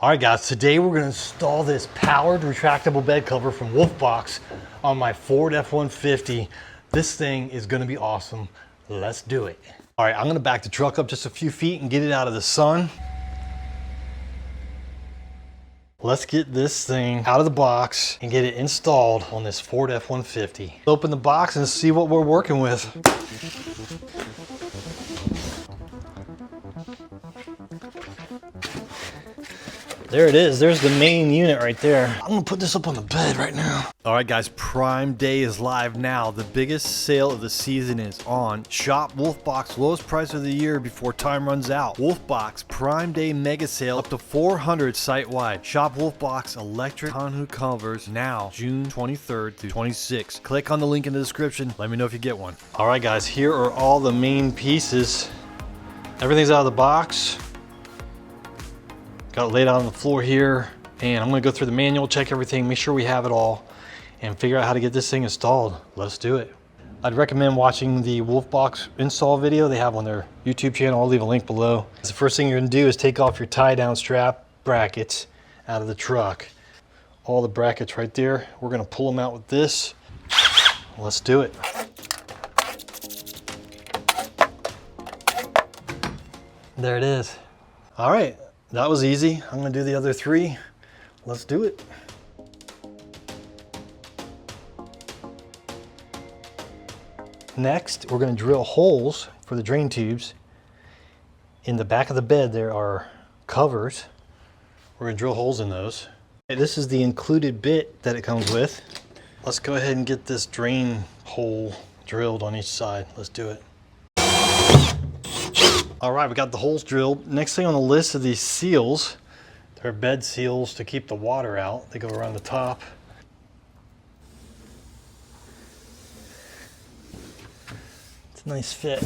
All right guys, today we're gonna install this powered retractable bed cover from WOLFBOX on my Ford F-150. This thing is gonna be awesome. Let's do it. All right, I'm gonna back the truck up just a few feet and get it out of the sun. Let's get this thing out of the box and get it installed on this Ford F-150. Open the box and see what we're working with. There it is. There's the main unit right there. I'm gonna put this up on the bed right now. All right guys, Prime Day is live now. The biggest sale of the season is on. Shop WOLFBOX lowest price of the year before time runs out. WOLFBOX Prime Day mega sale up to 400 site-wide. Shop WOLFBOX Electric Tonneau covers now, June 23rd through 26th. Click on the link in the description. Let me know if you get one. All right guys, here are all the main pieces. Everything's out of the box. Got it laid out on the floor here, and I'm gonna go through the manual, check everything, make sure we have it all, and figure out how to get this thing installed. Let's do it. I'd recommend watching the WOLFBOX install video they have on their YouTube channel. I'll leave a link below. The first thing you're gonna do is take off your tie-down strap brackets out of the truck. All the brackets right there. We're gonna pull them out with this. Let's do it. There it is. All right. That was easy. I'm gonna do the other three. Let's do it. Next, we're gonna drill holes for the drain tubes. In the back of the bed, there are covers. We're gonna drill holes in those. This is the included bit that it comes with. Let's go ahead and get this drain hole drilled on each side. Let's do it. All right, we got the holes drilled. Next thing on the list are these seals. They're bed seals to keep the water out. They go around the top. It's a nice fit.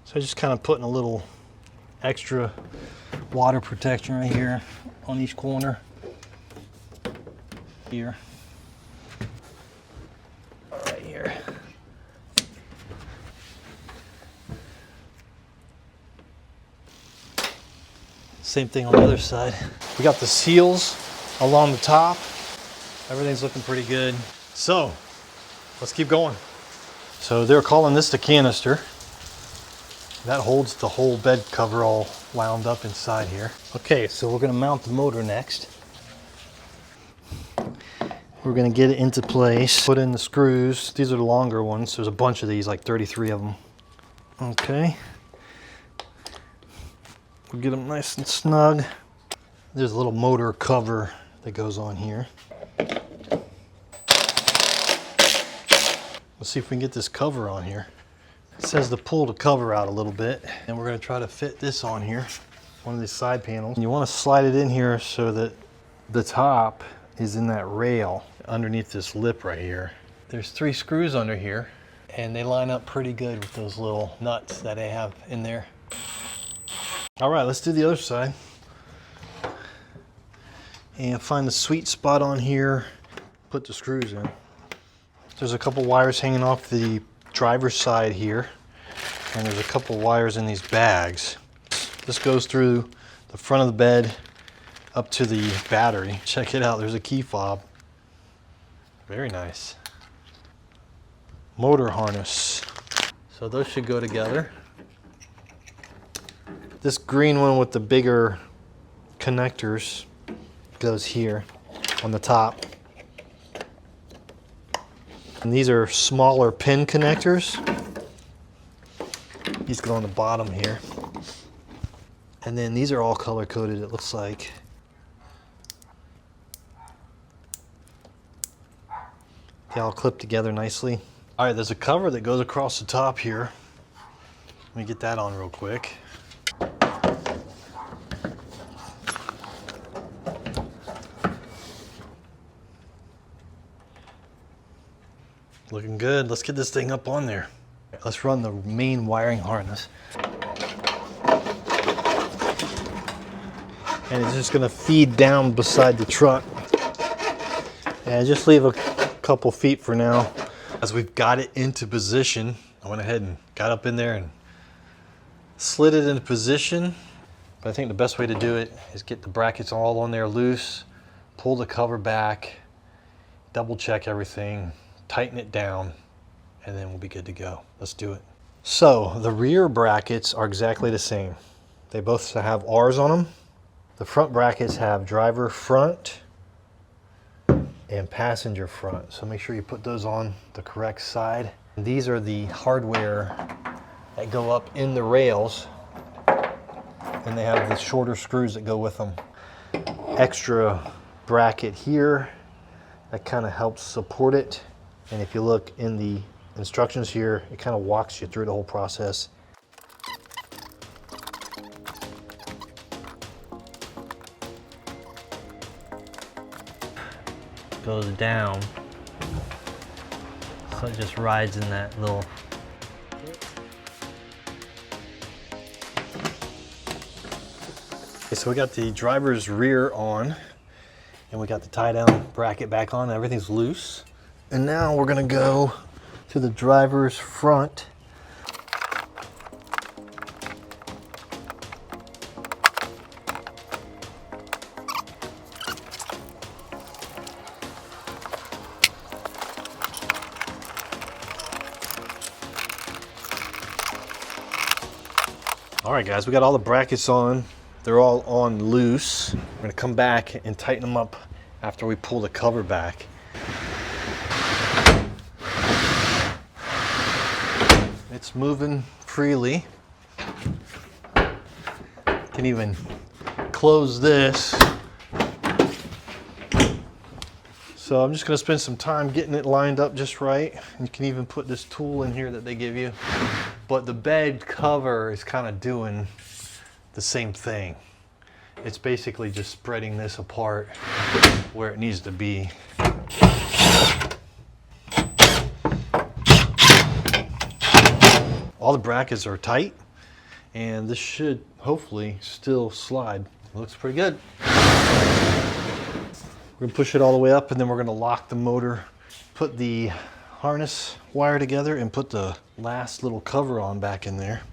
So just kind of putting a little extra water protection right here on each corner. Here. Right here. Same thing on the other side. We got the seals along the top. Everything's looking pretty good. So let's keep going. So they're calling this the canister. That holds the whole bed cover all wound up inside here. Okay, so we're gonna mount the motor next. We're gonna get it into place, put in the screws. These are the longer ones. There's a bunch of these, like 33 of them. Okay. We'll get them nice and snug. There's a little motor cover that goes on here. Let's see if we can get this cover on here. It says to pull the cover out a little bit, and we're gonna try to fit this on here, one of these side panels. And you wanna slide it in here so that the top is in that rail underneath this lip right here. There's 3 screws under here, and they line up pretty good with those little nuts that they have in there. All right, let's do the other side. And find the sweet spot on here, put the screws in. There's a couple wires hanging off the driver's side here, and there's a couple wires in these bags. This goes through the front of the bed up to the battery. Check it out, there's a key fob. Very nice. Motor harness. So those should go together. This green one with the bigger connectors goes here on the top. And these are smaller pin connectors. These go on the bottom here. And then these are all color coded, it looks like. They all clip together nicely. All right, there's a cover that goes across the top here. Let me get that on real quick. Looking good. Let's get this thing up on there. Let's run the main wiring harness. And it's just gonna feed down beside the truck. And just leave a couple feet for now. As we've got it into position, I went ahead and got up in there and slid it into position. But I think the best way to do it is get the brackets all on there loose, pull the cover back, double check everything, tighten it down, and then we'll be good to go. Let's do it. So the rear brackets are exactly the same. They both have R's on them. The front brackets have driver front and passenger front. So make sure you put those on the correct side. These are the hardware that go up in the rails, and they have the shorter screws that go with them. Extra bracket here that kind of helps support it. And if you look in the instructions here, it kind of walks you through the whole process. Goes down, so it just rides in that little. Okay, so we got the driver's rear on, and we got the tie down bracket back on. Everything's loose, and now we're gonna go to the driver's front. All right, guys, we got all the brackets on. They're all on loose. We're gonna come back and tighten them up after we pull the cover back. It's moving freely. Can even close this. So I'm just gonna spend some time getting it lined up just right. You can even put this tool in here that they give you. But the bed cover is kind of doing the same thing. It's basically just spreading this apart where it needs to be. All the brackets are tight, and this should hopefully still slide. It looks pretty good. We're gonna push it all the way up, and then we're gonna lock the motor, put the harness wire together, and put the last little cover on back in there.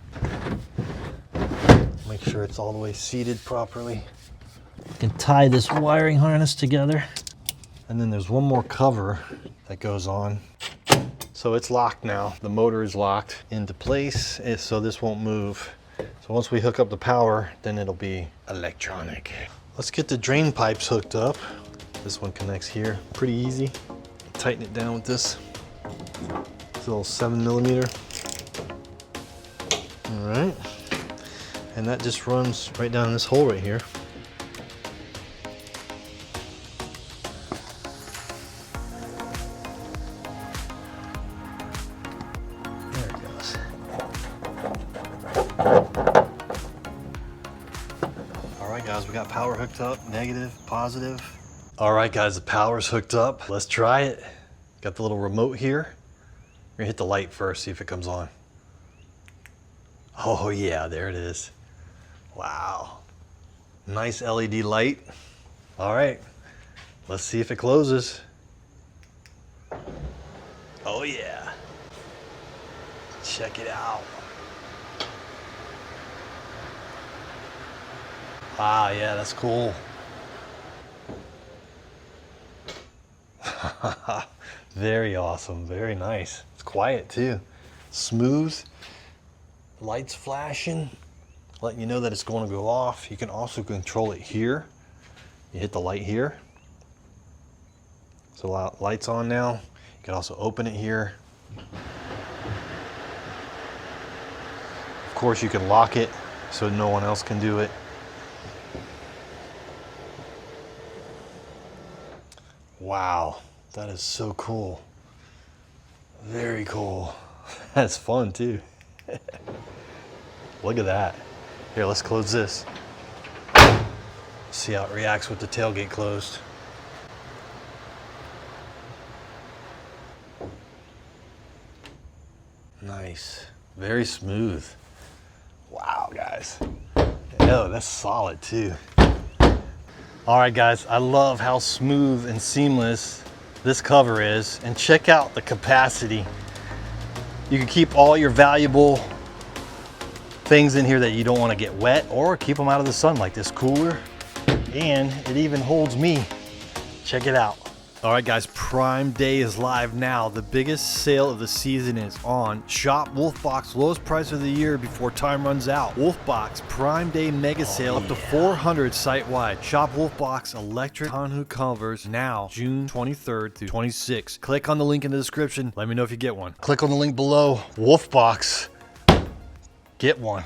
Make sure it's all the way seated properly. You can tie this wiring harness together. And then there's one more cover that goes on. So it's locked now. The motor is locked into place, so this won't move. So once we hook up the power, then it'll be electronic. Let's get the drain pipes hooked up. This one connects here, pretty easy. Tighten it down with this. It's a little 7mm. All right. And that just runs right down this hole right here. There it goes. All right, guys, we got power hooked up, negative, positive. All right, guys, the power's hooked up. Let's try it. Got the little remote here. We're gonna hit the light first, see if it comes on. Oh yeah, there it is. Wow, nice LED light. All right, let's see if it closes. Oh yeah, check it out. Wow, yeah, that's cool. Very awesome, very nice. It's quiet too, smooth, lights flashing, letting you know that it's going to go off. You can also control it here. You hit the light here. So light's on now. You can also open it here. Of course, you can lock it so no one else can do it. Wow, that is so cool. Very cool. That's fun too. Look at that. Here, let's close this. See how it reacts with the tailgate closed. Nice. Very smooth. Wow, guys. Yo, that's solid too. All right, guys, I love how smooth and seamless this cover is. And check out the capacity. You can keep all your valuable things in here that you don't want to get wet, or keep them out of the sun, like this cooler. And it even holds me. Check it out. All right, guys, Prime Day is live now. The biggest sale of the season is on. Shop WOLFBOX, lowest price of the year before time runs out. WOLFBOX Prime Day mega sale up to 400 site-wide. Shop WOLFBOX Electric Tonneau covers now, June 23rd through 26th. Click on the link in the description. Let me know if you get one. Click on the link below. WOLFBOX. Get one.